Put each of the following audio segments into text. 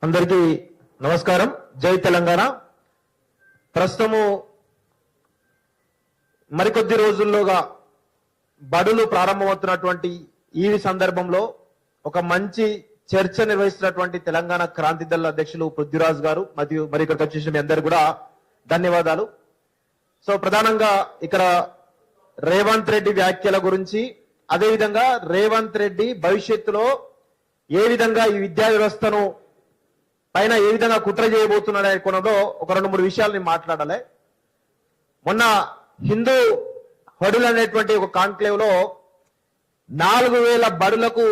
అందరికీ నమస్కారం. జై తెలంగాణ. ప్రస్తుతము మరికొద్ది రోజుల్లోగా బడులు ప్రారంభమవుతున్నటువంటి ఈ సందర్భంలో ఒక మంచి చర్చ నిర్వహిస్తున్నటువంటి తెలంగాణ క్రాంతి దళ అధ్యక్షులు పృథ్వీరాజ్ గారు మరియు ఇక్కడికి వచ్చేసిన మీ అందరు కూడా ధన్యవాదాలు. సో ప్రధానంగా ఇక్కడ రేవంత్ రెడ్డి వ్యాఖ్యల గురించి, అదేవిధంగా రేవంత్ రెడ్డి భవిష్యత్తులో ఏ విధంగా ఈ విద్యా వ్యవస్థను పైన ఏ విధంగా కుట్ర చేయబోతున్నాడనే కోణంలో ఒక 2-3 విషయాలు నేను మాట్లాడాలి. మొన్న హిందూ హడులు అనేటువంటి ఒక కాన్క్లేవ్ లో 4000 బడులకు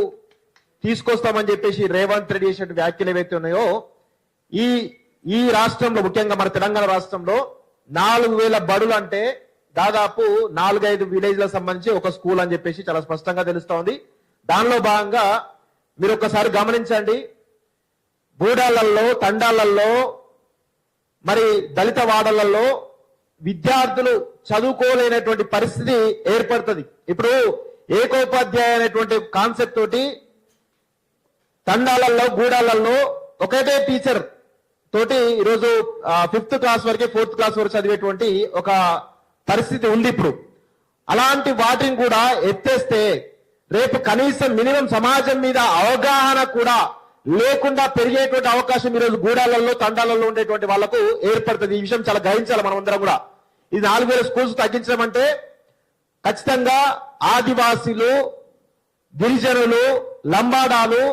తీసుకొస్తామని చెప్పేసి రేవంత్ రెడ్డి చేసిన వ్యాఖ్యలు ఏవైతే ఉన్నాయో ఈ రాష్ట్రంలో, ముఖ్యంగా మన తెలంగాణ రాష్ట్రంలో 4000 బడులు అంటే దాదాపు 4-5 విలేజ్లకు సంబంధించి ఒక స్కూల్ అని చెప్పేసి చాలా స్పష్టంగా తెలుస్తా ఉంది. దానిలో భాగంగా మీరు ఒకసారి గమనించండి, గూడాలలో, తండాలలో, మరి దళిత వాడలలో విద్యార్థులు చదువుకోలేనటువంటి పరిస్థితి ఏర్పడుతుంది. ఇప్పుడు ఏకోపాధ్యాయ అనేటువంటి కాన్సెప్ట్ తోటి తండాలలో, గూడాలలో ఒకటే టీచర్ తోటి ఈరోజు 5th క్లాస్ వరకే 4th క్లాస్ వరకు చదివేటువంటి ఒక పరిస్థితి ఉంది. ఇప్పుడు అలాంటి వాటిని కూడా ఎత్తేస్తే రేపు కనీసం మినిమం సమాజం మీద అవగాహన కూడా లేకుండా పెరిగేటువంటి అవకాశం ఈరోజు గూడాలలో, తండాలలో ఉండేటువంటి వాళ్లకు ఏర్పడుతుంది. ఈ విషయం చాలా గ్రహించాలి మనం అందరం కూడా. ఇది 4000 స్కూల్స్ తగ్గించడం అంటే ఖచ్చితంగా ఆదివాసీలు, గిరిజనులు, లంబాడాలు,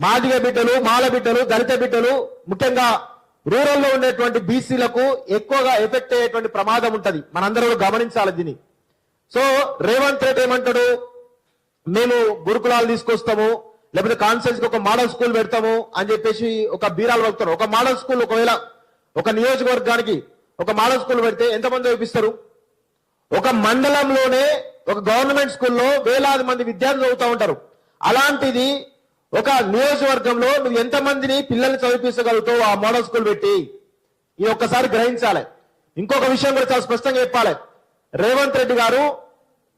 మాదిగ బిడ్డలు, మాల బిడ్డలు, దళిత బిడ్డలు, ముఖ్యంగా రూరల్లో ఉండేటువంటి బీసీలకు ఎక్కువగా ఎఫెక్ట్ అయ్యేటువంటి ప్రమాదం ఉంటది. మనందరూ గమనించాలి దీన్ని. సో రేవంత్ రెడ్డి ఏమంటాడు, మేము గురుకులాలు తీసుకొస్తాము, లేకపోతే కాన్ఫరెన్స్ కి ఒక మోడల్ స్కూల్ పెడతాము అని చెప్పేసి ఒక బీరాలు వస్తారు. ఒక మోడల్ స్కూల్ ఒకవేళ ఒక నియోజకవర్గానికి ఒక మోడల్ స్కూల్ పెడితే ఎంతమంది చూపిస్తారు? ఒక మండలంలోనే ఒక గవర్నమెంట్ స్కూల్లో వేలాది మంది విద్యార్థులు చదువుతూ ఉంటారు. అలాంటిది ఒక నియోజకవర్గంలో నువ్వు ఎంతమందిని పిల్లల్ని చదివించగలుగుతావు ఆ మోడల్ స్కూల్ పెట్టి? ఇది ఒక్కసారి గ్రహించాలి. ఇంకొక విషయం కూడా చాలా స్పష్టంగా చెప్పాలి. రేవంత్ రెడ్డి గారు,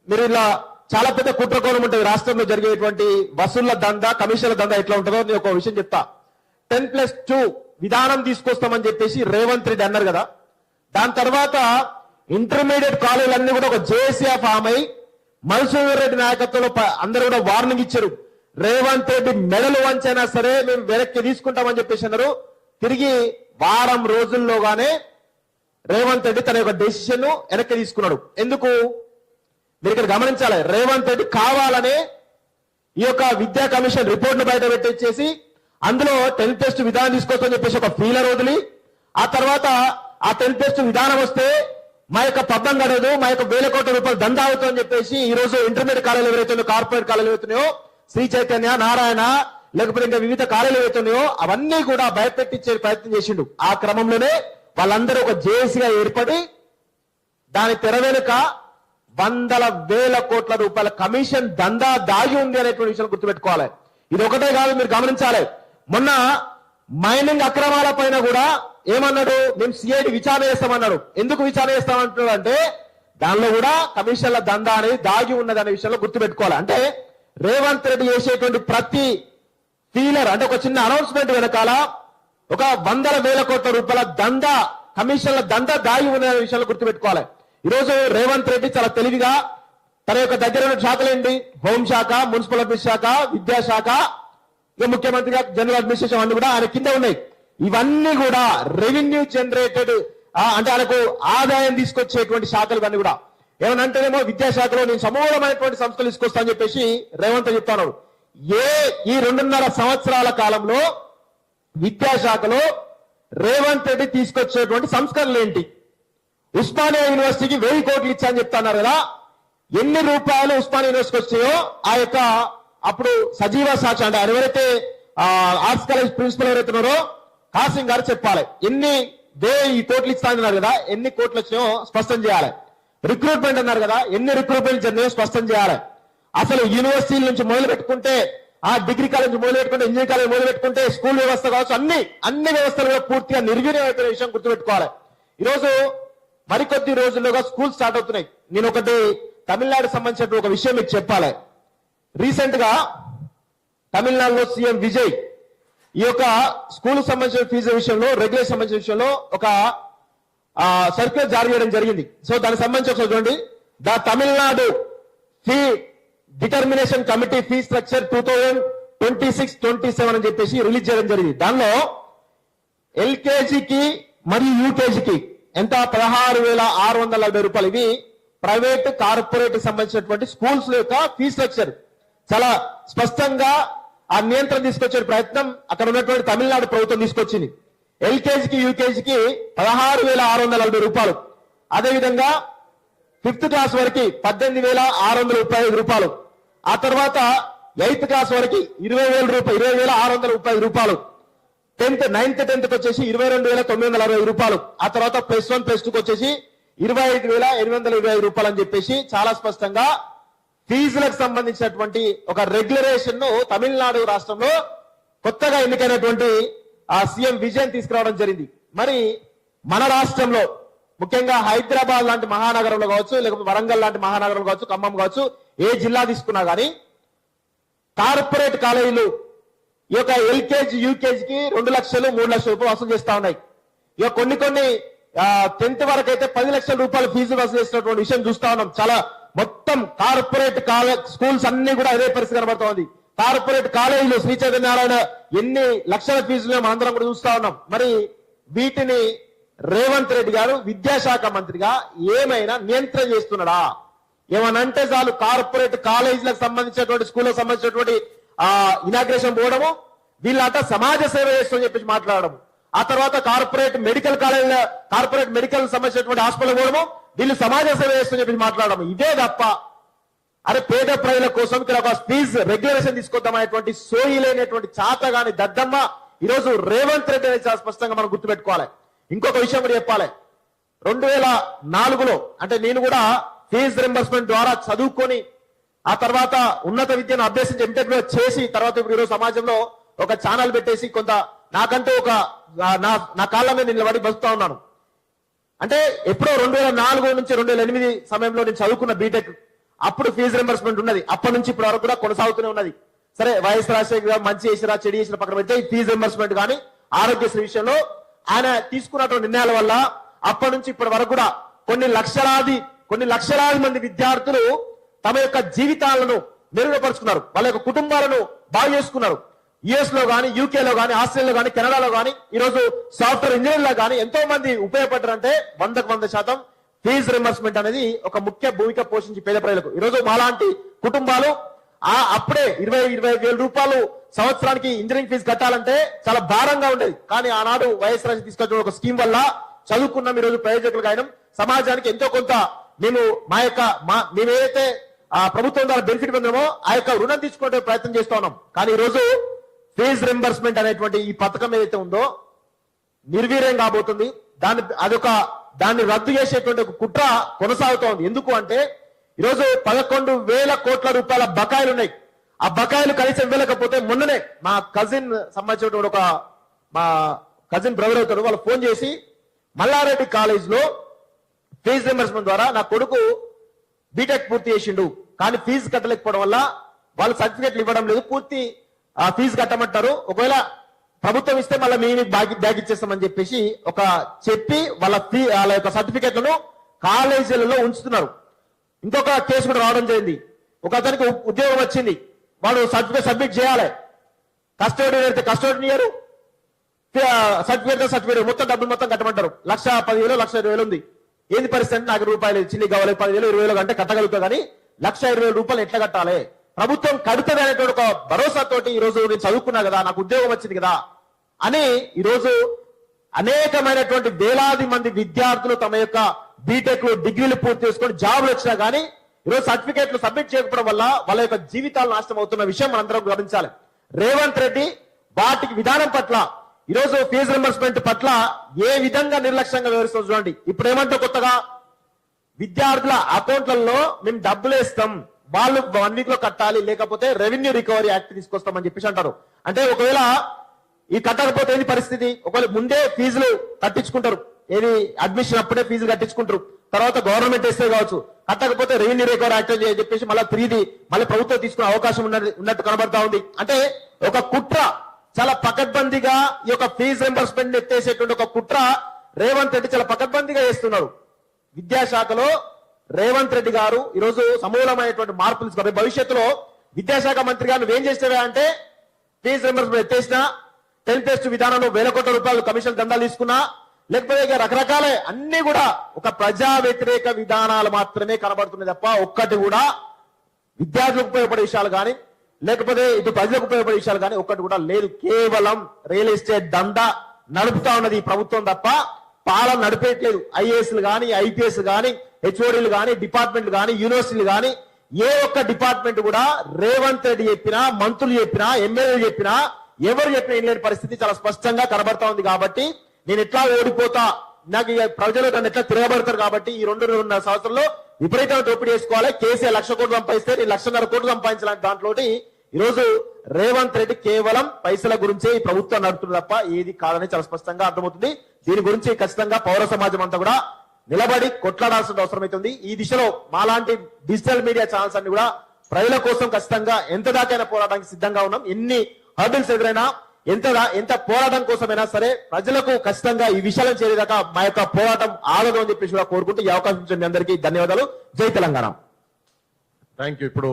మీరు ఇలా చాలా పెద్ద కుట్రకోణం ఉంటుంది రాష్ట్రంలో జరిగేటువంటి వసూళ్ల దందా, కమిషన్ల దందా ఎట్లా ఉంటుందో నేను ఒక విషయం చెప్తా. 10+2 విధానం తీసుకొస్తామని చెప్పేసి రేవంత్ రెడ్డి అన్నారు కదా. దాని తర్వాత ఇంటర్మీడియట్ కాలేజీలన్నీ కూడా ఒక జేఏసీగా ఫామ్ అయి మధుసూదన్ రెడ్డి నాయకత్వంలో అందరూ కూడా వార్నింగ్ ఇచ్చారు. రేవంత్ రెడ్డి మెడలు వంచైనా సరే మేము వెనక్కి తీసుకుంటామని చెప్పేసి అన్నారు. తిరిగి వారం రోజుల్లోగానే రేవంత్ రెడ్డి తన యొక్క డెసిషన్ వెనక్కి తీసుకున్నాడు. ఎందుకు? మీరు ఇక్కడ గమనించాలి. రేవంత్ రెడ్డి కావాలనే ఈ యొక్క విద్యా కమిషన్ రిపోర్ట్ ను బయట పెట్టేసి అందులో 10+ విధానం తీసుకొస్తామని చెప్పేసి ఒక ఫీలర్ వదిలి, ఆ తర్వాత ఆ 10+ విధానం వస్తే మా యొక్క పబ్బం గడదు, మా యొక్క 1000 కోట్ల రూపాయలు దందా అవుతుందని చెప్పేసి ఈ రోజు ఇంటర్మీడియట్ కాలేజీలు ఎవరైతున్నాయో, కార్పొరేట్ కాలేజీలు అవుతున్నాయో, శ్రీ చైతన్య, నారాయణ, లేకపోతే ఇంకా వివిధ కాలేజీలు అవుతున్నాయో అవన్నీ కూడా భయపెట్టించే ప్రయత్నం చేసిండు. ఆ క్రమంలోనే వాళ్ళందరూ ఒక జేఏసీగా ఏర్పడి దాని తెర వెనుక 100,000 కోట్ల రూపాయల కమిషన్ దందా దాగి ఉంది అనేటువంటి విషయం గుర్తుపెట్టుకోవాలి. ఇది ఒకటే కాదు, మీరు గమనించాలి. మొన్న మైనింగ్ అక్రమాల పైన కూడా ఏమన్నాడు, మేము సిఐడి విచారణ చేస్తామన్నాడు. ఎందుకు విచారణ చేస్తామంటున్నాడు అంటే దానిలో కూడా కమిషన్ల దందా అనేది దాగి ఉన్నది అనే విషయంలో గుర్తుపెట్టుకోవాలి. అంటే రేవంత్ రెడ్డి చేసేటువంటి ప్రతి ఫీలర్, అంటే ఒక చిన్న అనౌన్స్మెంట్ వెనకాల ఒక 100,000 కోట్ల రూపాయల దందా, కమిషన్ల దందా దాగి ఉన్న విషయంలో గుర్తుపెట్టుకోవాలి. ఈరోజు రేవంత్ రెడ్డి చాలా తెలివిగా తన యొక్క దగ్గర ఉన్న శాఖలేంటి, హోంశాఖ, మున్సిపల్ అడ్మినిస్ట్రేషన్ శాఖ, విద్యాశాఖ, ఇక ముఖ్యమంత్రిగా జనరల్ అడ్మినిస్ట్రేషన్ అన్ని కూడా ఆయన కింద ఉన్నాయి. ఇవన్నీ కూడా రెవెన్యూ జనరేటెడ్, అంటే ఆయనకు ఆదాయం తీసుకొచ్చేటువంటి శాఖలు ఇవన్నీ కూడా. ఏమనంటేనేమో విద్యాశాఖలో నేను సమూలమైనటువంటి సంస్థలు తీసుకొస్తా అని చెప్పేసి రేవంత్ చెప్తాను. ఈ 2.5 సంవత్సరాల కాలంలో విద్యాశాఖలో రేవంత్ రెడ్డి తీసుకొచ్చేటువంటి సంస్కరణలు ఏంటి? ఉస్మానియా యూనివర్సిటీకి 1000 కోట్లు ఇచ్చాయని చెప్తున్నారు కదా. ఎన్ని రూపాయలు ఉస్మానియా యూనివర్సిటీకి వచ్చాయో ఆ యొక్క అప్పుడు సజీవ సాక్షి, అంటే ఆయన ఎవరైతే ఆర్ట్స్ కాలేజ్ ప్రిన్సిపల్ ఎవరైతున్నారో కాసిం గారు చెప్పాలి. ఎన్ని 1000 కోట్లు ఇస్తానన్నారు కదా, ఎన్ని కోట్లు వచ్చినాయో స్పష్టం చేయాలి. రిక్రూట్మెంట్ అన్నారు కదా, ఎన్ని రిక్రూట్మెంట్ జరిగినాయో స్పష్టం చేయాలి. అసలు యూనివర్సిటీల నుంచి మొదలు పెట్టుకుంటే, ఆ డిగ్రీ కాలేజ్ మొదలు పెట్టుకుంటే, ఇంజనీరింగ్ కాలేజ్ మొదలు పెట్టుకుంటే, స్కూల్ వ్యవస్థ కావచ్చు, అన్ని వ్యవస్థలు కూడా పూర్తిగా నిర్వీర్యం అయిపోయిన విషయం గుర్తుపెట్టుకోవాలి. ఈరోజు మరికొద్ది రోజుల్లోగా స్కూల్ స్టార్ట్ అవుతున్నాయి. నేను ఒకటి తమిళనాడుకు సంబంధించిన ఒక విషయం మీకు చెప్పాలి. రీసెంట్ గా తమిళనాడులో సీఎం విజయ్ ఈ యొక్క స్కూల్ సంబంధించిన ఫీజు విషయంలో రెగ్యులర్ సంబంధించిన విషయంలో ఒక సర్క్యులర్ జారీ చేయడం జరిగింది. సో దానికి సంబంధించి ఒకసారి చూడండి. The Tamil Nadu fee determination committee fee structure 2026-27 అని చెప్పేసి రిలీజ్ చేయడం జరిగింది. దానిలో ఎల్కేజీకి మరియు యూకేజీకి ఎంత 16,640 రూపాయలు. ఇవి ప్రైవేట్ కార్పొరేట్ సంబంధించినటువంటి స్కూల్స్ యొక్క ఫీ స్ట్రక్చర్ చాలా స్పష్టంగా ఆ నియంత్రణ తీసుకొచ్చే ప్రయత్నం అక్కడ ఉన్నటువంటి తమిళనాడు ప్రభుత్వం తీసుకొచ్చింది. ఎల్కేజీకి యూకేజీకి 16,640 రూపాయలు. అదేవిధంగా 5th క్లాస్ వరకు 18,635 రూపాయలు. ఆ తర్వాత 8th క్లాస్ వరకు 20,635 రూపాయలు. 9th 10th వచ్చేసి 22,960 రూపాయలు. ఆ తర్వాత +1 +2 వచ్చేసి 25,825 రూపాయలు అని చెప్పేసి చాలా స్పష్టంగా ఫీజులకు సంబంధించినటువంటి ఒక రెగ్యులరేషన్ ను తమిళనాడు రాష్ట్రంలో కొత్తగా ఎన్నికైనటువంటి ఆ సీఎం విజయన్ తీసుకురావడం జరిగింది. మరి మన రాష్ట్రంలో ముఖ్యంగా హైదరాబాద్ లాంటి మహానగరంలో కావచ్చు, లేకపోతే వరంగల్ లాంటి మహానగరంలో కావచ్చు, ఖమ్మం కావచ్చు, ఏ జిల్లా తీసుకున్నా గానీ కార్పొరేట్ కాలేజీలు ఈ యొక్క ఎల్కేజీ యూకేజీకి 2 లక్షలు 3 లక్షల రూపాయలు వసూలు చేస్తా ఉన్నాయి. ఇక కొన్ని 10th వరకు అయితే 10 లక్షల రూపాయలు ఫీజు వసూలు చేసినటువంటి విషయం చూస్తా ఉన్నాం. చాలా మొత్తం కార్పొరేట్ స్కూల్స్ అన్ని కూడా అదే పరిస్థితి కనబడుతోంది. కార్పొరేట్ కాలేజీలు శ్రీ చైతన్యనారాయణ ఎన్ని లక్షల ఫీజులు మనందరం కూడా చూస్తా ఉన్నాం. మరి వీటిని రేవంత్ రెడ్డి గారు విద్యాశాఖ మంత్రిగా ఏమైనా నియంత్రణ చేస్తున్నాడా? ఏమనంటే చాలు కార్పొరేట్ కాలేజీలకు సంబంధించినటువంటి స్కూళ్ళకు సంబంధించినటువంటి ఇనాగ్రేషన్ పోవడము, వీళ్ళంతా సమాజ సేవ చేస్తుందని చెప్పేసి మాట్లాడడం, ఆ తర్వాత కార్పొరేట్ మెడికల్ కాలేజీల కార్పొరేట్ మెడికల్ సంబంధించినటువంటి హాస్పిటల్ పోవడము, వీళ్ళు సమాజ సేవ చేస్తుందని చెప్పేసి మాట్లాడడం. ఇదే తప్ప అరే పేద ప్రజల కోసం ఇక్కడ ఒక ఫీజు రెగ్యులేషన్ తీసుకొద్దామనేటువంటి సోయి లేనటువంటి చాతగాని దద్దమ్మ ఈరోజు రేవంత్ రెడ్డి అనేది చాలా స్పష్టంగా మనం గుర్తుపెట్టుకోవాలి. ఇంకొక విషయం కూడా చెప్పాలి. 2004లో అంటే నేను కూడా ఫీజు రింబర్స్మెంట్ ద్వారా చదువుకొని ఆ తర్వాత ఉన్నత విద్యను అభ్యసించి ఎంటెక్ చేసి తర్వాత ఇప్పుడు ఈరోజు సమాజంలో ఒక ఛానల్ పెట్టేసి కొంత నాకంటూ ఒక నా కాళ్ళ మీద నిలబడి బతుకుతా ఉన్నాను. అంటే ఎప్పుడో 2004 నుంచి 2008 సమయంలో నేను చదువుకున్న బీటెక్ అప్పుడు ఫీజు రింబర్స్మెంట్ ఉన్నది. అప్పటి నుంచి ఇప్పటి వరకు కూడా కొనసాగుతూనే ఉన్నది. సరే వైఎస్ రాజశేఖర్ మంచి చేసిరా చెడు చేసిన పక్కన పెడితే ఈ ఫీజు రింబర్స్మెంట్ కానీ ఆరోగ్యశ్రీ విషయంలో ఆయన తీసుకున్నటువంటి నిర్ణయాల వల్ల అప్పటి నుంచి ఇప్పటి వరకు కూడా కొన్ని లక్షలాది మంది విద్యార్థులు తమ యొక్క జీవితాలను మెరుగుపరుచుకున్నారు, వాళ్ళ యొక్క కుటుంబాలను బాగు చేసుకున్నారు. యుఎస్ లో గానీ, యూకేలో గానీ, ఆస్ట్రేలియాలో గానీ, కెనడాలో గానీ, ఈరోజు సాఫ్ట్వేర్ ఇంజనీర్లో గానీ ఎంతో మంది ఉపయోగపడ్డారంటే 100% ఫీజు రింబర్స్మెంట్ అనేది ఒక ముఖ్య భూమిక పోషించి పేద ప్రజలకు. ఈరోజు మాలాంటి కుటుంబాలు అప్పుడే 20,000 రూపాయలు సంవత్సరానికి ఇంజనీరింగ్ ఫీజు కట్టాలంటే చాలా భారంగా ఉండేది. కానీ ఆనాడు వైఎస్ రాజు తీసుకొచ్చిన ఒక స్కీమ్ వల్ల చదువుకున్నాం, ఈరోజు ప్రయోజకులుగా అయినాం. సమాజానికి ఎంతో కొంత మేమేదైతే ప్రభుత్వం ద్వారా బెనిఫిట్ పొందామో ఆ యొక్క రుణం తీసుకునే ప్రయత్నం చేస్తా ఉన్నాం. కానీ ఈరోజు ఫీజు రింబర్స్మెంట్ అనేటువంటి ఈ పథకం ఏదైతే ఉందో నిర్వీర్యం కాబోతుంది. దాన్ని రద్దు చేసేటువంటి ఒక కుట్ర కొనసాగుతోంది. ఎందుకు అంటే ఈరోజు 11,000 కోట్ల రూపాయల బకాయిలు ఉన్నాయి. ఆ బకాయిలు కనీసం ఇవ్వలేకపోతే మొన్ననే మా కజిన్ సంబంధించినటువంటి మా కజిన్ బ్రదర్ అవుతాడు, వాళ్ళు ఫోన్ చేసి మల్లారెడ్డి కాలేజ్ లో ఫీజు రింబర్స్మెంట్ ద్వారా నా కొడుకు బీటెక్ పూర్తి చేసిండు, కానీ ఫీజు కట్టలేకపోవడం వల్ల వాళ్ళు సర్టిఫికేట్లు ఇవ్వడం లేదు, పూర్తి ఫీజు కట్టమంటారు, ఒకవేళ ప్రభుత్వం ఇస్తే మళ్ళీ మేము బ్యాగ్ ఇచ్చేస్తామని చెప్పేసి చెప్పి వాళ్ళ యొక్క సర్టిఫికేట్లను కాలేజీలలో ఉంచుతున్నారు. ఇంకొక కేసు కూడా రావడం జరిగింది. ఒక అతనికి ఉద్యోగం వచ్చింది, వాడు సర్టిఫికేట్ సబ్మిట్ చేయాలి, కస్టోడియన్ అయితే కస్టోడియన్ ఇయ్యరు, సర్టిఫికేట్ మొత్తం డబ్బులు మొత్తం కట్టమంటారు. 1,10,000 1,20,000 ఉంది. ఏంది పరిస్థితి? నాకు రూపాయలు చిల్లి కావాలి, 10,000 20,000 అంటే కట్టగలుగుతా, కానీ 1,20,000 రూపాయలు ఎట్లా కట్టాలి? ప్రభుత్వం కడుతుంది అనేటువంటి ఒక భరోసాతోటి ఈరోజు నేను చదువుకున్నా కదా, నాకు ఉద్యోగం వచ్చింది కదా అని ఈరోజు అనేకమైనటువంటి వేలాది మంది విద్యార్థులు తమ యొక్క బీటెక్ డిగ్రీలు పూర్తి చేసుకొని జాబులు వచ్చినా కానీ ఈరోజు సర్టిఫికేట్లు సబ్మిట్ చేయకపోవడం వల్ల వాళ్ళ యొక్క జీవితాలు నాశనం అవుతున్న విషయం మనందరం గమనించాలి. రేవంత్ రెడ్డి వాటికి విధానం పట్ల ఈరోజు ఫీజు రింబర్స్మెంట్ పట్ల ఏ విధంగా నిర్లక్ష్యంగా వ్యవహరిస్తుంది చూడండి. ఇప్పుడు ఏమంటే కొత్తగా విద్యార్థుల అకౌంట్లలో మేము డబ్బులు వేస్తాం, వాళ్ళు 1 వీక్ లో కట్టాలి, లేకపోతే రెవెన్యూ రికవరీ యాక్ట్ తీసుకొస్తామని చెప్పేసి అంటారు. అంటే ఒకవేళ ఈ కట్టకపోతే ఏంది పరిస్థితి? ఒకవేళ ముందే ఫీజులు కట్టించుకుంటారు, ఏది అడ్మిషన్ అప్పుడే ఫీజులు కట్టించుకుంటారు, తర్వాత గవర్నమెంట్ వేస్తే కావచ్చు, కట్టకపోతే రెవెన్యూ రికవరీ యాక్ట్ అని చెప్పేసి మళ్ళీ ప్రభుత్వం తీసుకునే అవకాశం ఉన్నట్టు కనబడతా ఉంది. అంటే ఒక కుట్ర చాలా పకడ్బందీగా ఈ యొక్క ఫీజు రింబర్స్మెంట్ ఎత్తేసేటువంటి ఒక కుట్ర రేవంత్ రెడ్డి చాలా పకడ్బందీగా చేస్తున్నారు. విద్యాశాఖలో రేవంత్ రెడ్డి గారు ఈరోజు సమూలమైనటువంటి మార్పులు తీసుకున్నారు. భవిష్యత్తులో విద్యాశాఖ మంత్రి గారు నువ్వేం చేసేవా అంటే ఫీజు రింబర్స్మెంట్ ఎత్తేసినా 10+2 విధానంలో వేల కోట్ల రూపాయలు కమిషన్ దందాలు తీసుకున్నా, లేకపోతే ఇక రకరకాల అన్ని కూడా ఒక ప్రజా వ్యతిరేక విధానాలు మాత్రమే కనబడుతున్నాయి తప్ప ఒక్కటి కూడా విద్యార్థులకు ఉపయోగపడే విషయాలు కానీ లేకపోతే ఇటు ప్రజలకు ఉపయోగపడే విషయాలు కానీ ఒక్కటి కూడా లేదు. కేవలం రియల్ ఎస్టేట్ దందా నడుపుతా ఉన్నది ఈ ప్రభుత్వం తప్ప పాలన నడిపేయట్లేదు. ఐఏఎస్లు కానీ ఐపీఎస్ కానీ హెచ్ఓడీలు కానీ డిపార్ట్మెంట్లు కానీ యూనివర్సిటీలు కానీ ఏ ఒక్క డిపార్ట్మెంట్ కూడా రేవంత్ రెడ్డి చెప్పినా, మంత్రులు చెప్పినా, ఎమ్మెల్యేలు చెప్పినా, ఎవరు చెప్పినా ఏం లేని పరిస్థితి చాలా స్పష్టంగా కనబడతా ఉంది. కాబట్టి నేను ఎట్లా ఓడిపోతా, నాకు ఇక ప్రజలు నన్ను ఎట్లా తిరగబడతారు కాబట్టి ఈ 2.5 సంవత్సరంలో విపరీతమైన దోపిడీ చేసుకోవాలి. కేసీఆర్ 1,00,000 కోట్లు సంపాదిస్తే నేను 1,50,000 కోట్లు సంపాదించాలంటే దాంట్లోటి ఈరోజు రేవంత్ రెడ్డి కేవలం పైసల గురించే ఈ ప్రభుత్వం నడుపుతుంది తప్ప ఏది కాదని చాలా స్పష్టంగా అర్థమవుతుంది. దీని గురించి ఖచ్చితంగా పౌర సమాజం అంతా కూడా నిలబడి కొట్లాడాల్సిన అవసరం అవుతుంది. ఈ దిశలో మాలాంటి డిజిటల్ మీడియా ఛానల్స్ అన్ని కూడా ప్రజల కోసం ఖచ్చితంగా ఎంత దాకైనా పోరాటానికి సిద్ధంగా ఉన్నాం. ఎన్ని హర్డిల్స్ ఎదురైనా ఎంత పోరాటం కోసమైనా సరే ప్రజలకు ఖచ్చితంగా ఈ విషయాలను చేరేదాకా మా యొక్క పోరాటం ఆగదు అని చెప్పేసి కూడా కోరుకుంటూ ఈ అవకాశం ఇచ్చిన మీ అందరికీ ధన్యవాదాలు. జై తెలంగాణ. Thank you. ఇప్పుడు